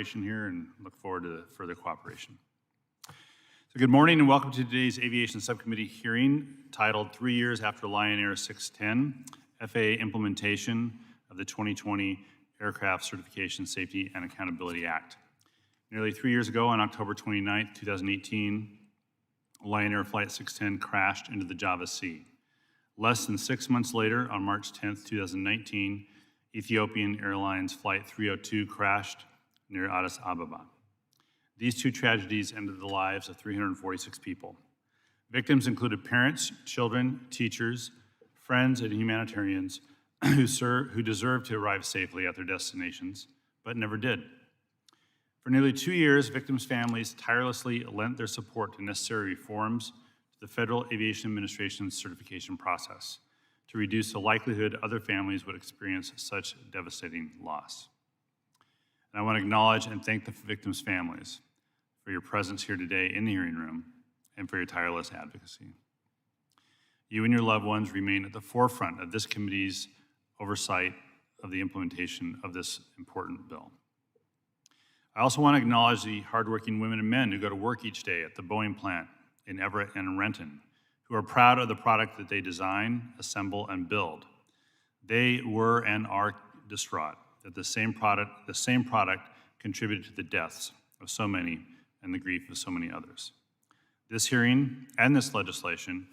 cooperation here and look forward to further cooperation. So good morning and welcome to today's Aviation Subcommittee hearing titled 3 Years After Lion Air 610, FAA Implementation of the 2020 Aircraft Certification, Safety, and Accountability Act. Nearly 3 years ago, on October 29, 2018, Lion Air Flight 610 crashed into the Java Sea. Less than 6 months later, on March 10, 2019, Ethiopian Airlines Flight 302 crashed near Addis Ababa. These two tragedies ended the lives of 346 people. Victims included parents, children, teachers, friends, and humanitarians who deserved to arrive safely at their destinations, but never did. For nearly 2 years, victims' families tirelessly lent their support to necessary reforms to the Federal Aviation Administration's certification process to reduce the likelihood other families would experience such devastating loss. And I want to acknowledge and thank the victims' families for your presence here today in the hearing room and for your tireless advocacy. You and your loved ones remain at the forefront of this committee's oversight of the implementation of this important bill. I also want to acknowledge the hardworking women and men who go to work each day at the Boeing plant in Everett and Renton, who are proud of the product that they design, assemble, and build. They were and are distraught that the same product contributed to the deaths of so many and the grief of so many others. This hearing and this legislation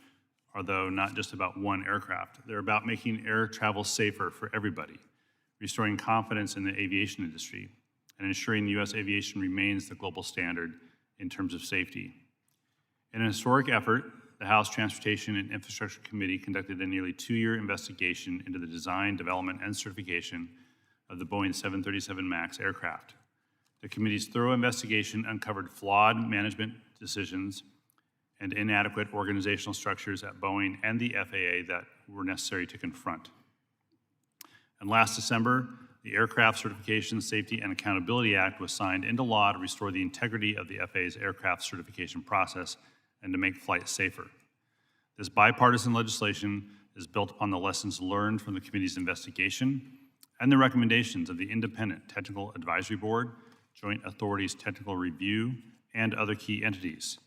are, though, not just about one aircraft. They're about making air travel safer for everybody, restoring confidence in the aviation industry, and ensuring U.S. aviation remains the global standard in terms of safety. In a historic effort, the House Transportation and Infrastructure Committee conducted a nearly 2-year investigation into the design, development, and certification of the Boeing 737 MAX aircraft. The committee's thorough investigation uncovered flawed management decisions and inadequate organizational structures at Boeing and the FAA that were necessary to confront. And last December, the Aircraft Certification, Safety, and Accountability Act was signed into law to restore the integrity of the FAA's aircraft certification process and to make flights safer. This bipartisan legislation is built upon the lessons learned from the committee's investigation and the recommendations of the Independent Technical Advisory Board, Joint Authorities Technical Review, and other key entities.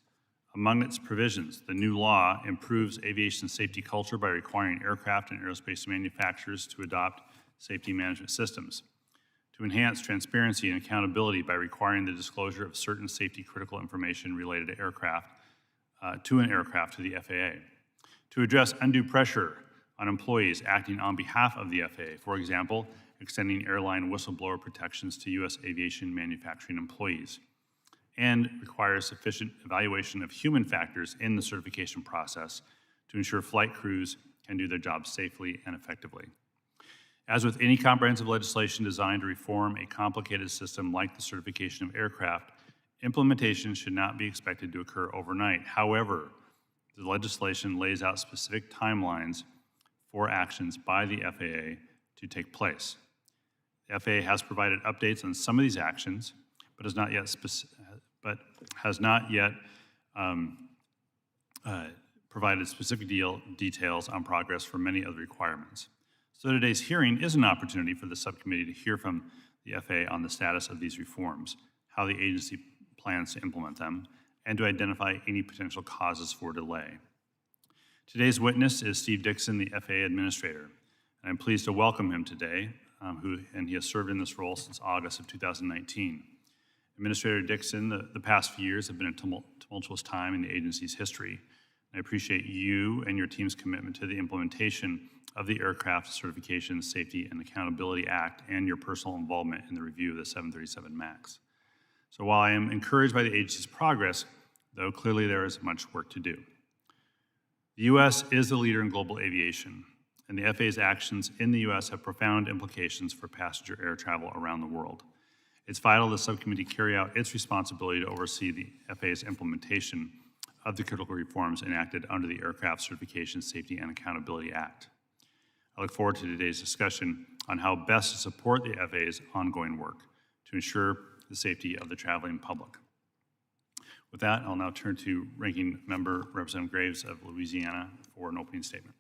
Among its provisions, the new law improves aviation safety culture by requiring aircraft and aerospace manufacturers to adopt safety management systems, to enhance transparency and accountability by requiring the disclosure of certain safety critical information related to an aircraft to the FAA, to address undue pressure on employees acting on behalf of the FAA, for example, extending airline whistleblower protections to U.S. aviation manufacturing employees, and requires sufficient evaluation of human factors in the certification process to ensure flight crews can do their jobs safely and effectively. As with any comprehensive legislation designed to reform a complicated system like the certification of aircraft, implementation should not be expected to occur overnight. However, the legislation lays out specific timelines for actions by the FAA to take place. The FAA has provided updates on some of these actions, but has not yet provided specific details on progress for many of the requirements. So today's hearing is an opportunity for the subcommittee to hear from the FAA on the status of these reforms, how the agency plans to implement them, and to identify any potential causes for delay. Today's witness is Steve Dixon, the FAA Administrator, and I'm pleased to welcome him today, and he has served in this role since August of 2019. Administrator Dixon, the past few years have been a tumultuous time in the agency's history. I appreciate you and your team's commitment to the implementation of the Aircraft Certification, Safety, and Accountability Act and your personal involvement in the review of the 737 MAX. So while I am encouraged by the agency's progress, though clearly there is much work to do. The U.S. is the leader in global aviation, and the FAA's actions in the U.S. have profound implications for passenger air travel around the world. It's vital the subcommittee carry out its responsibility to oversee the FAA's implementation of the critical reforms enacted under the Aircraft Certification, Safety, and Accountability Act. I look forward to today's discussion on how best to support the FAA's ongoing work to ensure the safety of the traveling public. With that, I'll now turn to Ranking Member Representative Graves of Louisiana for an opening statement.